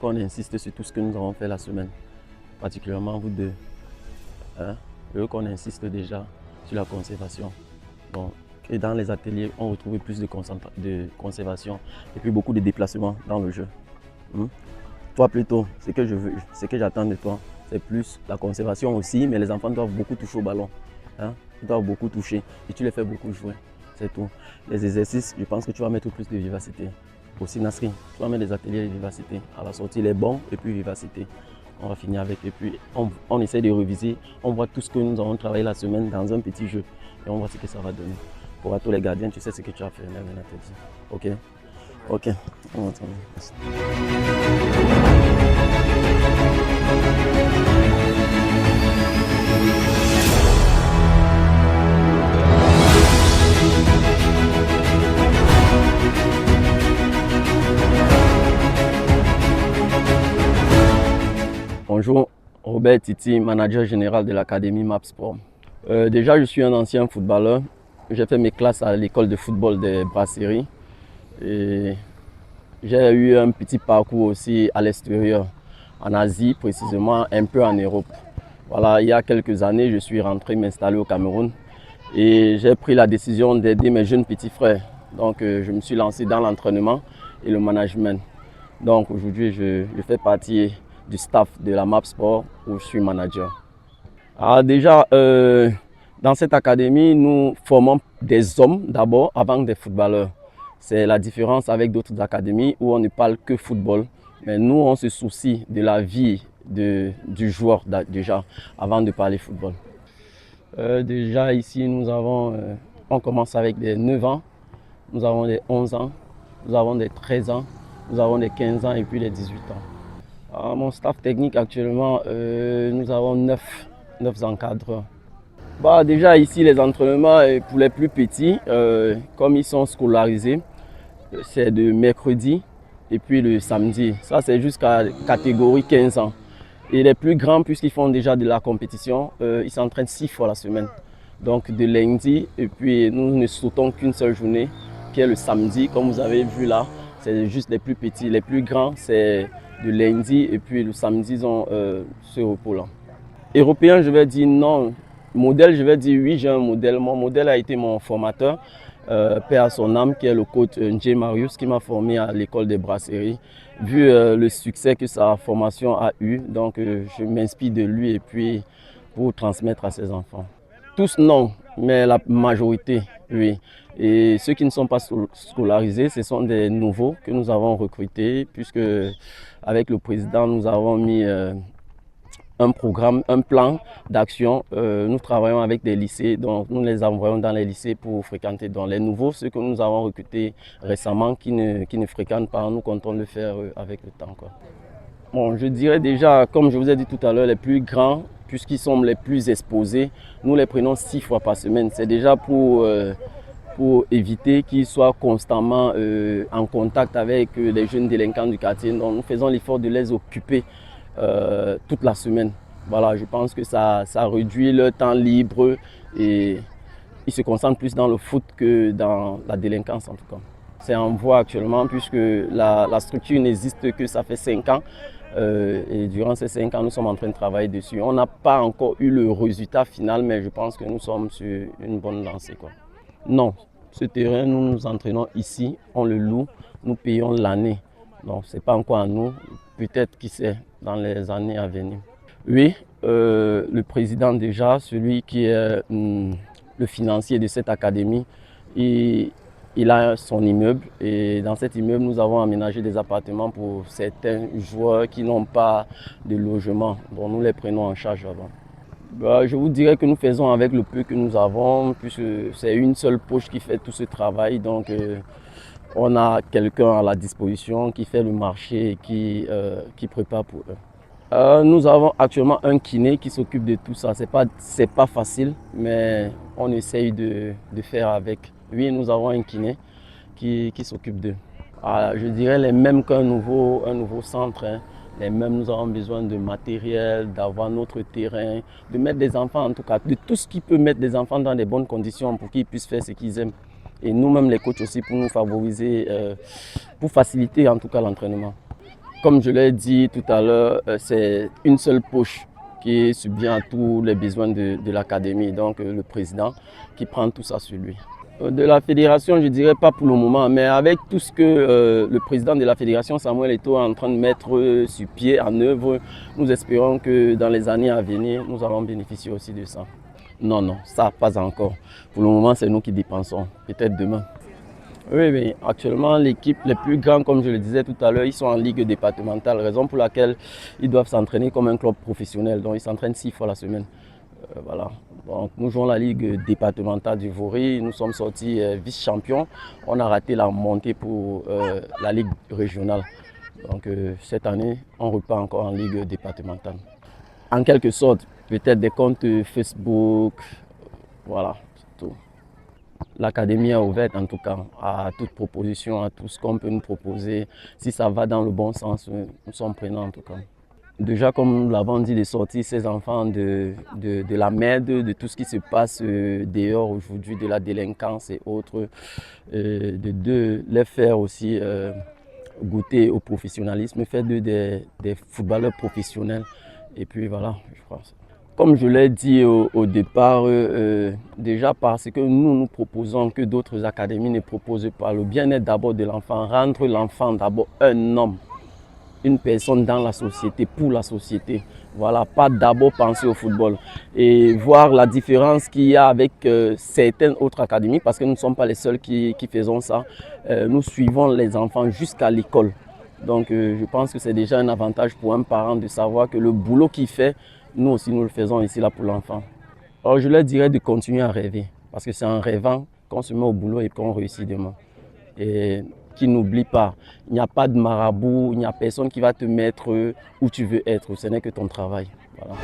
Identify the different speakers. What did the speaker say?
Speaker 1: qu'on insiste sur tout ce que nous avons fait la semaine, particulièrement vous deux. Hein? Je veux qu'on insiste déjà sur la conservation. Bon, et dans les ateliers, on retrouve plus de conservation et puis beaucoup de déplacements dans le jeu. Toi plutôt, ce que je veux, ce que j'attends de toi, c'est plus la conservation aussi, mais les enfants doivent beaucoup toucher au ballon. Hein? Ils doivent beaucoup toucher et tu les fais beaucoup jouer. C'est tout. Les exercices, je pense que tu vas mettre plus de vivacité. Aussi Nasri, tu vas mettre des ateliers de vivacité. À la sortie, les bons et puis vivacité. On va finir avec et puis on essaie de réviser. On voit tout ce que nous avons travaillé la semaine dans un petit jeu et on voit ce que ça va donner. Pour tous les gardiens, tu sais ce que tu as fait. Ok? Ok. On va Bonjour, Robert Titi, manager général de l'Académie MapSport. Déjà, je suis un ancien footballeur. J'ai fait mes classes à l'école de football des Brasseries. Et j'ai eu un petit parcours aussi à l'extérieur, en Asie précisément, un peu en Europe. Voilà, il y a quelques années, je suis rentré m'installer au Cameroun et j'ai pris la décision d'aider mes jeunes petits frères. Donc, je me suis lancé dans l'entraînement et le management. Donc, aujourd'hui, je fais partie du staff de la MapSport où je suis manager. Alors déjà, dans cette académie, nous formons des hommes d'abord avant des footballeurs. C'est la différence avec d'autres académies où on ne parle que football. Mais nous, on se soucie de la vie du joueur déjà avant de parler football. Déjà ici, on commence avec des 9 ans, nous avons des 11 ans, nous avons des 13 ans, nous avons des 15 ans et puis des 18 ans. Alors, mon staff technique actuellement, nous avons 9 encadreurs. Déjà ici, les entraînements pour les plus petits, comme ils sont scolarisés, c'est de mercredi et puis le samedi. Ça, c'est jusqu'à catégorie 15 ans. Et les plus grands, puisqu'ils font déjà de la compétition, ils s'entraînent 6 fois la semaine. Donc de lundi, et puis nous ne sautons qu'une seule journée, qui est le samedi. Comme vous avez vu là, c'est juste les plus petits. Les plus grands, c'est de lundi et puis le samedi, ils ont ce repos-là. Européen, je vais dire non. Modèle, je vais dire oui, j'ai un modèle. Mon modèle a été mon formateur, paix à son âme, qui est le coach Njé Marius, qui m'a formé à l'école des Brasseries. Vu le succès que sa formation a eu, donc je m'inspire de lui et puis pour transmettre à ses enfants. Tous non, mais la majorité, oui. Et ceux qui ne sont pas scolarisés, ce sont des nouveaux que nous avons recrutés, puisque avec le président, nous avons mis un programme, un plan d'action. Nous travaillons avec des lycées, donc nous les envoyons dans les lycées pour fréquenter. Donc les nouveaux, ceux que nous avons recrutés récemment qui ne fréquentent pas, nous comptons le faire avec le temps, quoi. Bon, je dirais déjà, comme je vous ai dit tout à l'heure, les plus grands, puisqu'ils sont les plus exposés, nous les prenons 6 fois par semaine. C'est déjà pour éviter qu'ils soient constamment en contact avec les jeunes délinquants du quartier. Donc nous faisons l'effort de les occuper toute la semaine. Voilà, je pense que ça réduit leur temps libre et ils se concentrent plus dans le foot que dans la délinquance en tout cas. C'est en voie actuellement puisque la structure n'existe que ça fait 5 ans et durant ces 5 ans nous sommes en train de travailler dessus. On n'a pas encore eu le résultat final mais je pense que nous sommes sur une bonne lancée, quoi. Non, ce terrain nous nous entraînons ici, on le loue, nous payons l'année. Donc ce n'est pas encore à nous, peut-être qui sait dans les années à venir. Oui, le président déjà, celui qui est le financier de cette académie, il a son immeuble et dans cet immeuble nous avons aménagé des appartements pour certains joueurs qui n'ont pas de logement. Donc nous les prenons en charge avant. Je vous dirais que nous faisons avec le peu que nous avons puisque c'est une seule poche qui fait tout ce travail. Donc on a quelqu'un à la disposition qui fait le marché et qui prépare pour eux. Nous avons actuellement un kiné qui s'occupe de tout ça. C'est pas facile, mais on essaye de faire avec. Oui, nous avons un kiné qui s'occupe d'eux. Je dirais les mêmes qu'un nouveau centre. Hein. Les mêmes, nous avons besoin de matériel, d'avoir notre terrain, de mettre des enfants en tout cas, de tout ce qui peut mettre des enfants dans de bonnes conditions pour qu'ils puissent faire ce qu'ils aiment. Et nous-mêmes les coachs aussi pour nous favoriser, pour faciliter en tout cas l'entraînement. Comme je l'ai dit tout à l'heure, c'est une seule poche qui subvient à tous les besoins de l'académie, donc le président qui prend tout ça sur lui. De la fédération, je dirais pas pour le moment, mais avec tout ce que le président de la fédération, Samuel Eto'o, est en train de mettre sur pied, en œuvre, nous espérons que dans les années à venir, nous allons bénéficier aussi de ça. Non, non, ça pas encore. Pour le moment, c'est nous qui dépensons, peut-être demain. Oui, oui, actuellement, l'équipe les plus grands, comme je le disais tout à l'heure, ils sont en ligue départementale, raison pour laquelle ils doivent s'entraîner comme un club professionnel. Donc, ils s'entraînent 6 fois la semaine. Voilà. Donc, nous jouons la ligue départementale du Vaury. Nous sommes sortis vice-champions. On a raté la montée pour la ligue régionale. Donc, cette année, on repart encore en ligue départementale. En quelque sorte, peut-être des comptes Facebook, voilà, c'est tout. L'académie est ouverte en tout cas à toute proposition, à tout ce qu'on peut nous proposer. Si ça va dans le bon sens, nous sommes prenants en tout cas. Déjà, comme nous l'avons dit, de sortir ces enfants de la merde, de tout ce qui se passe dehors aujourd'hui, de la délinquance et autres, de les faire aussi goûter au professionnalisme, faire des footballeurs professionnels. Et puis voilà, je crois. Comme je l'ai dit au départ, déjà parce que nous proposons que d'autres académies ne proposent pas. Le bien-être d'abord de l'enfant, rendre l'enfant d'abord un homme, une personne dans la société, pour la société. Voilà, pas d'abord penser au football. Et voir la différence qu'il y a avec certaines autres académies, parce que nous ne sommes pas les seuls qui faisons ça. Nous suivons les enfants jusqu'à l'école. Donc je pense que c'est déjà un avantage pour un parent de savoir que le boulot qu'il fait, nous aussi nous le faisons ici là pour l'enfant. Alors je leur dirais de continuer à rêver, parce que c'est en rêvant qu'on se met au boulot et qu'on réussit demain. Et qui n'oublie pas, il n'y a pas de marabout, il n'y a personne qui va te mettre où tu veux être, ce n'est que ton travail. Voilà.